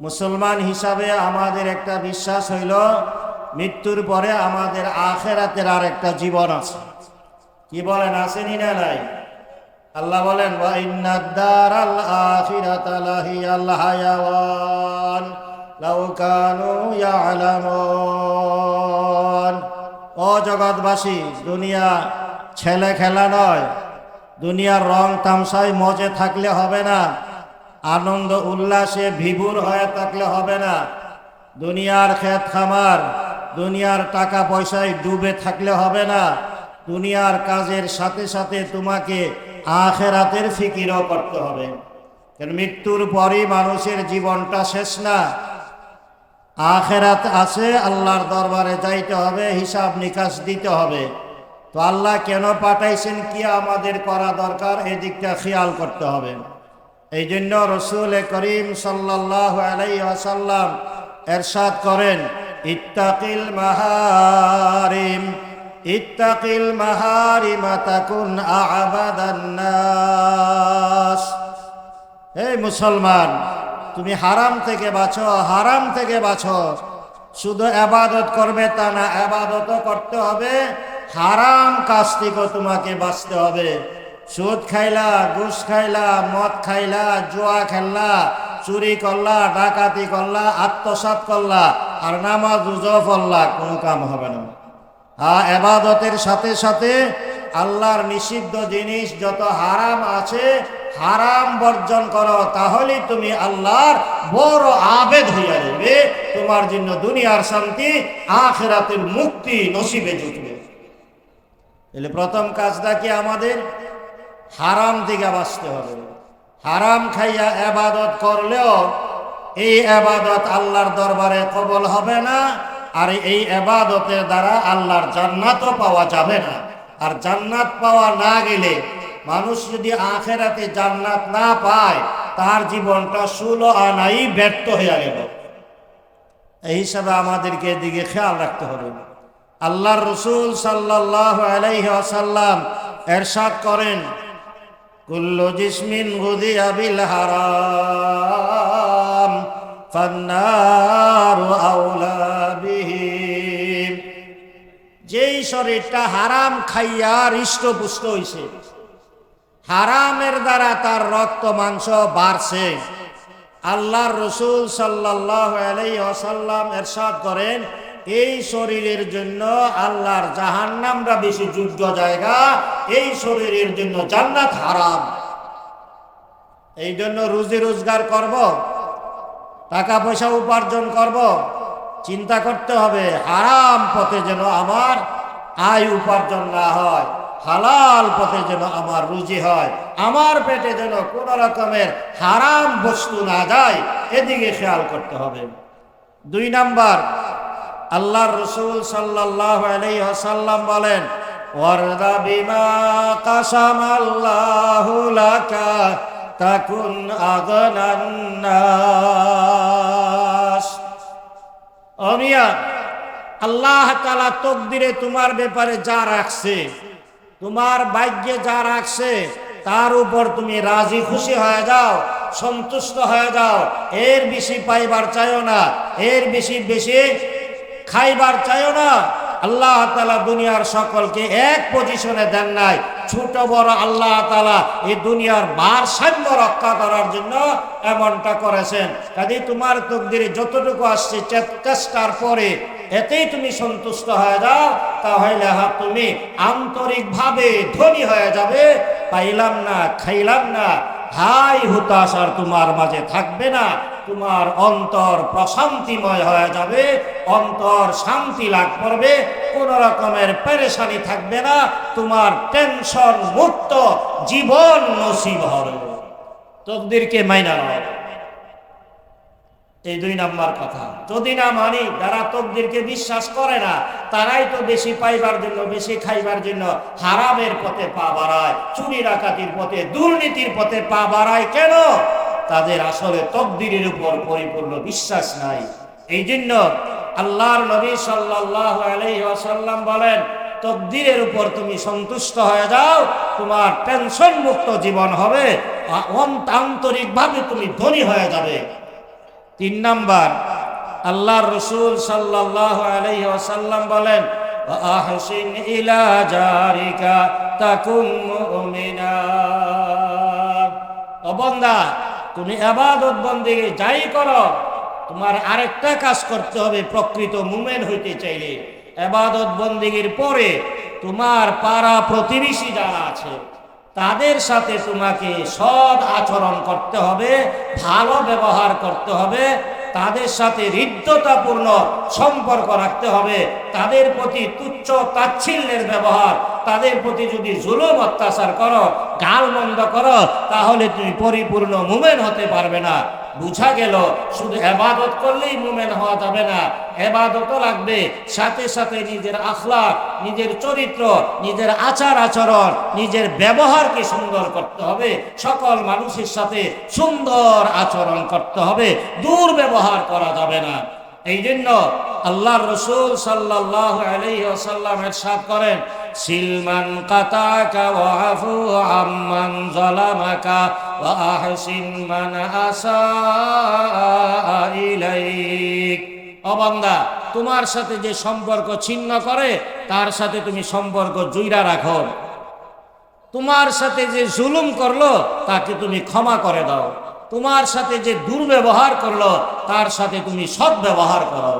মুসলমান হিসাবে আমাদের একটা বিশ্বাস হইল মৃত্যুর পরে আমাদের আখিরাতের আর একটা জীবন আছে। কি বলেন, আসেনি না নাই? আল্লাহ বলেন ওয়া ইন্নাদ দারাল আখিরাতা লাহিয়াল হায়াওয়ান লাউ কানু ইয়ালামুন। ও জগৎবাসী, দুনিয়া ছেলে খেলা নয়। দুনিয়ার রং তামসায় মজে থাকলে হবে না, আনন্দ উল্লাসে বিভোর হয়ে থাকলে হবে না। দুনিয়ার ক্ষেত খামার, দুনিয়ার টাকা পয়সায় ডুবে থাকলে হবে না। দুনিয়ার কাজের সাথে সাথে তোমাকে আখিরাতের ফিকিরও করতে হবে। কারণ মৃত্যুর পরই মানুষের জীবনটা শেষ না, আখিরাত আছে, আল্লাহর দরবারে যাইতে হবে, হিসাব নিকাশ দিতে হবে। তো আল্লাহ কেন পাঠাইছেন, কি আমাদের করা দরকার, এদিকটা খেয়াল করতে হবে। এই জন্য রসুল করিম সাল্লাল্লাহু আলাইহি ওয়াসাল্লাম এরশাদ করেন, ইত্তাকিল মাহারিম, ইত্তাকিল মাহারিমা তাকুন আ'বাদান নাস। হে মুসলমান, তুমি হারাম থেকে বাঁচো, হারাম থেকে বাঁচো। শুধু ইবাদত করবে তা না, ইবাদতও করতে হবে, হারাম কাজ থেকেও তোমাকে বাঁচতে হবে। সুদ খাইলা, ঘুষ খাইলা, মদ খাইলা, জুয়া খেললা, চুরি করলা, ডাকাতি করলা, আত্মসাৎ করলা, আর নামাজ রোজা পড়লা, কোনো কাম হবে না। ইবাদতের সাথে সাথে আল্লাহর নিষিদ্ধ জিনিস যত হারাম আছে হারাম বর্জন করো, তাহলেই তুমি আল্লাহর বড় আবেদ হইয়া যাবে। তোমার জন্য দুনিয়ার শান্তি, আখিরাতের মুক্তি নসিবে জুটবে। তাহলে প্রথম কাজটা কি আমাদের? হারাম থেকে বাঁচতে হবে। হারাম খাইয়া ইবাদত করলেও এই ইবাদত আল্লাহর দরবারে কবুল হবে না, আর এই ইবাদতের দ্বারা আল্লাহর জান্নাতও পাওয়া যাবে না। আর জান্নাত পাওয়া না গেলে, মানুষ যদি আখিরাতে জান্নাত না পায়, তার জীবনটা 16 আনাই ব্যর্থ হয়ে গেল। এই হিসাবে আমাদেরকে এদিকে খেয়াল রাখতে হবে। আল্লাহর রাসূল সাল্লাল্লাহু আলাইহি ওয়াসাল্লাম এরশাদ করেন, কুল্লু জিসমিন গুযিয়া বিল হারাম ফান্নারু আউলা বিহি। যেই শরীরটা হারাম খাইয়া হৃষ্টপুষ্ট হইছে, হারামের দ্বারা তার রক্ত মাংস বাড়ছে, আল্লাহর রাসূল সাল্লাল্লাহু আলাইহি ওয়াসাল্লাম এরশাদ করেন, এই শরীরের জন্য আল্লাহর জাহান্নামটা বেশি যোগ্য জায়গা, এই শরীরের জন্য জান্নাত হারাম। এই জন্য রুজি রোজগার করব, টাকা পয়সা উপার্জন করব, চিন্তা করতে হবে হারাম পথে যেন আমার আয় উপার্জন না হয়, হালাল পথে যেন আমার রুজি হয়, আমার পেটে যেন কোন রকমের হারাম বস্তু না যায়, এদিকে খেয়াল করতে হবে। 2 নাম্বার, আল্লাহর রাসূল সাল্লাল্লাহু আলাইহি ওয়াসাল্লাম বলেন, ওয়ারদা বিমা কাসামাল্লাহু লাকা তাকুন আগনান নাস। ও মিয়া, আল্লাহ তাআলা তকদিরে তোমার ব্যাপারে যা রাখছে, তোমার ভাগ্যে যা রাখছে, তার উপর তুমি রাজি খুশি হয়ে যাও, সন্তুষ্ট হয়ে যাও। এর বেশি পাইবার চাইও না, এর বেশি বেশি খাইবার চাইও না। আল্লাহ তাআলা দুনিয়ার সকলকে এক পজিশনে দেন নাই, ছোট বড় আল্লাহ তাআলা এই দুনিয়ার ভারসাম্য রক্ষা করার জন্য এমনটা করেছেন। কাজে তোমার তকদিরে যতটুকু আসছে চেষ্টার পরে এতেই তুমি সন্তুষ্ট হয়ে যাও, তাহলে তুমি আন্তরিকভাবে ধনী হয়ে যাবে। পাইলাম না, খাইলাম না, হাই হুতাশ আর তোমার মাঝে থাকবে না। তোমার অন্তর প্রশান্তিময় হয়ে যাবে, অন্তর শান্তি লাভ করবে, কোন রকমের পেরেশানি থাকবে না, তোমার টেনশন মুক্ত জীবন নসিব হবে। তকদিরকে মাইনা নাও, এই 2 নাম্বার কথা। যদি না মানি, যারা তকদিরকে বিশ্বাস করে না, তারাই তো বেশি পাইবার জন্য, বেশি খাইবার জন্য হারামের পথে পা বাড়ায়, চুরি ডাকাতির পথে, দুর্নীতির পথে পা বাড়ায়। কেন? তাদের আসলে তকদিরের উপর পরিপূর্ণ বিশ্বাস নাই। এই জন্য আল্লাহর নবী সাল্লাল্লাহু আলাইহি ওয়াসাল্লাম বলেন, তকদিরের উপর তুমি সন্তুষ্ট হয়ে যাও, তোমার টেনশন মুক্ত জীবন হবে, আন্তরিকভাবে তুমি ধনী হয়ে যাবে। তিন নাম্বার, আল্লাহর রাসূল সাল্লাল্লাহু আলাইহি ওয়াসাল্লাম বলেন, আহসিন ইলা জারিকা তাকুম মুমিনা। ও বান্দা, তুমি ইবাদত বন্দেগী যাই করো, তোমার আরেকটা কাজ করতে হবে। প্রকৃত মুমিন হইতে চাইলে ইবাদত বন্দেগীর পরে তোমার পাড়া প্রতিবেশী যারা আছে তাদের সাথে তোমাকে সৎ আচরণ করতে হবে, ভালো ব্যবহার করতে হবে, তাদের সাথে হৃদ্যতাপূর্ণ সম্পর্ক রাখতে হবে। তাদের প্রতি তুচ্ছ তাচ্ছিল্যের ব্যবহার, তাদের প্রতি যদি জুলুম অত্যাচার করো, গালমন্দ করো, তাহলে তুমি পরিপূর্ণ মুমিন হতে পারবে না। বুঝা গেল শুধু ইবাদত করলেই মুমিন হওয়া যাবে না, ইবাদতও লাগবে, সাথে সাথে নিজের আখলাক, নিজের চরিত্র, নিজের আচার আচরণ, নিজের ব্যবহারকে সুন্দর করতে হবে। সকল মানুষের সাথে সুন্দর আচরণ করতে হবে, দুর্ব্যবহার করা যাবে না। এই জন্য আল্লাহর রাসূল সাল্লাল্লাহু আলাইহি ওয়াসাল্লাম ইরশাদ করেন, সিলমান কাতাকা ওয়া আফু আম্মান যালামাকা ওয়া আহসিন মান আসা ইলাইক। ও বান্দা, তোমার সাথে যে সম্পর্ক ছিন্ন করে তার সাথে তুমি সম্পর্ক জুইরা রাখো। তোমার সাথে যে জুলুম করলো তাকে তুমি ক্ষমা করে দাও। তোমার সাথে যে দুর্ব্যবহার করলো তার সাথে তুমি সৎ ব্যবহার করো।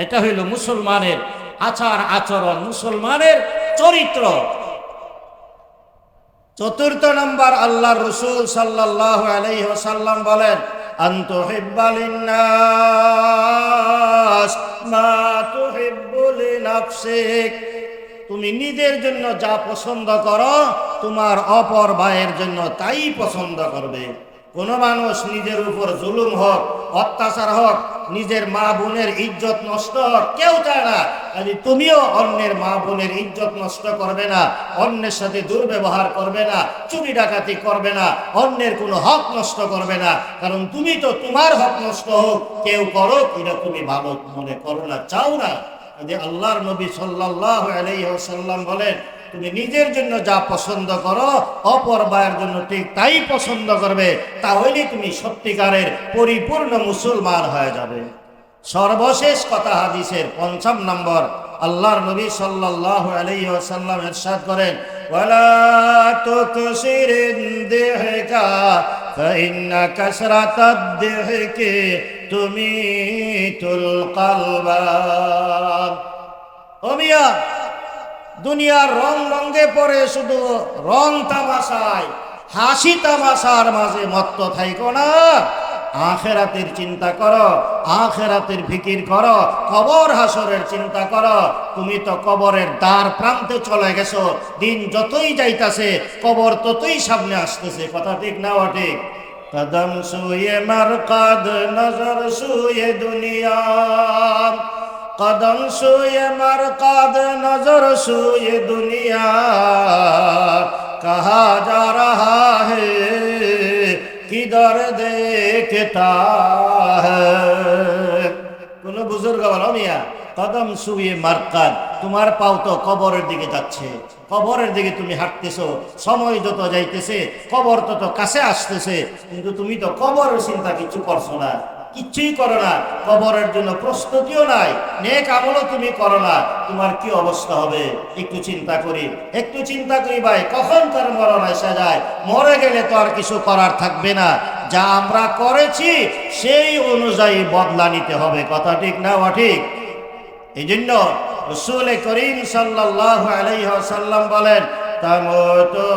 এটা হইল মুসলমানের আচার আচরণ, মুসলমানের চরিত্র। চতুর্থ নম্বর, আল্লাহর রাসূল সাল্লাল্লাহু আলাইহি ওয়াসাল্লাম বলেন, আনতুহিব্বা লিন্নাস মা তুহিব্বু লিনাফসিক। তুমি নিজের জন্য যা পছন্দ করো, তোমার অপর ভাইয়ের জন্য তাই পছন্দ করবে। কোন মানুষ নিজের উপর জুলুম হোক, অত্যাচার হোক, নিজের মা বোনের ইজ্জত নষ্ট হোক, কেউ চায় না। তুমিও অন্যের মা বোনের ইজ্জত নষ্ট করবে না, অন্যের সাথে দুর্ব্যবহার করবে না, চুরি ডাকাতি করবে না, অন্যের কোনো হক নষ্ট করবে না। কারণ তুমি তো তোমার হক নষ্ট হোক কেউ করো, এটা তুমি ভালো মনে করো না, চাও না। আল্লাহর নবী সাল্লাল্লাহু আলাইহি ওয়াসাল্লাম বলেন, তুমি নিজের জন্য যা পছন্দ করো, অপর ভাইয়ের জন্য ঠিক তাই পছন্দ করবে, তাহলে তুমি সত্যিকারের পরিপূর্ণ মুসলমান হয়ে যাবে। সর্বশেষ কথা, হাদিসের ৫ম নম্বর, আল্লাহর নবী সাল্লাল্লাহু আলাইহি ওয়াসাল্লাম ইরশাদ করেন, ওয়ালা তুকসিরিন দিহকা ফাইন্না কাসরাতাদ দিহকি তুমিতুল কলবা। ও মিয়া, দুনিয়ার রং রঙে পড়ে শুধু রং তামাশায়, হাসি তামাশার মাঝে মত্ত থাইকো না। আখেরাতের চিন্তা করো, আখেরাতের ফিকির করো, কবর হাসরের চিন্তা করো। তুমি তো কবরের দ্বার প্রান্তে চলে গেছো, দিন যতই যাইতাছে কবর ততই সামনে আসতেছে। কথা ঠিক না ঠিক? কদম সুয়ে মারকাদ, নজর সুয়ে দুনিয়া, কদম সুয়ে মারকাদ, নজর সুয়ে দুনিয়া, কহা যা রহা है কিধর দেখতা है। কোন বুজুর্গ বলো, মিয়া কদম সুয়ে মারকাদ, তোমার পাও তো কবরের দিকে যাচ্ছে, কবরের দিকে তুমি হাঁটতেছো। সময় যত যাইতেছে কবর তত কাছে আসতেছে, কিন্তু তুমি তো কবরের চিন্তা কিছু করছো না, কিচ্ছুই করো না। কবরের জন্য প্রস্তুতিও নাই, নেক আমলও তুমি করো না। তোমার কি অবস্থা হবে একটু চিন্তা করি, একটু চিন্তা করি ভাই, কখন তার মরণ এসে যায়। মরে গেলে তো আর কিছু করার থাকবে না। যা আমরা করেছি সেই অনুযায়ী বদলা নিতে হবে। কথা ঠিক না ঠিক? এই জন্য রাসূল করিম সাল্লাল্লাহু আলাইহি ওয়াসাল্লাম বলেন, তামুতুনা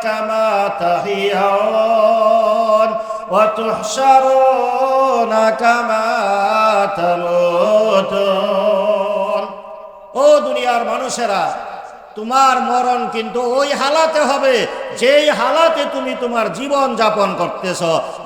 কামা তাহিয়াউন ওয়া তুহশারুনা কামা তামুতুন। ও দুনিয়ার মানুষেরা, তোমার মরণ কিন্তু ওই হালাতে হবে যেই হালাতে তুমি তোমার জীবন যাপন করতেছ।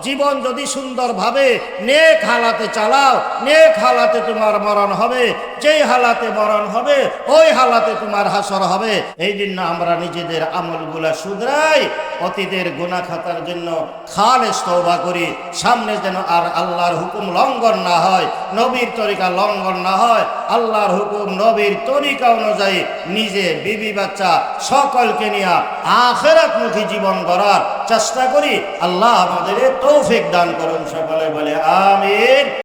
জীবন যদি সুন্দরভাবে নেক হালাতে চালাও, নেক হালাতে তোমার মরণ হবে। যেই হালাতে মরণ হবে ওই হালাতে তোমার হাসর হবে। এই জন্য আমরা নিজেদের আমলগুলা শুধরাই, অতীতের গুনাহ খাতার জন্য খালেস তওবা করি। সামনে যেন আর আল্লাহর হুকুম লঙ্ঘন না হয়, নবীর তরিকা লঙ্ঘন না হয়। আল্লাহর হুকুম নবীর তরিকা অনুযায়ী নিজে বিবি বাচ্চা সকলকে নিয়ে আখিরাতমুখী জীবন গড়ার চেষ্টা করি। আল্লাহ আমাদের তৌফিক দান করুন। সকলে বলে আমিন।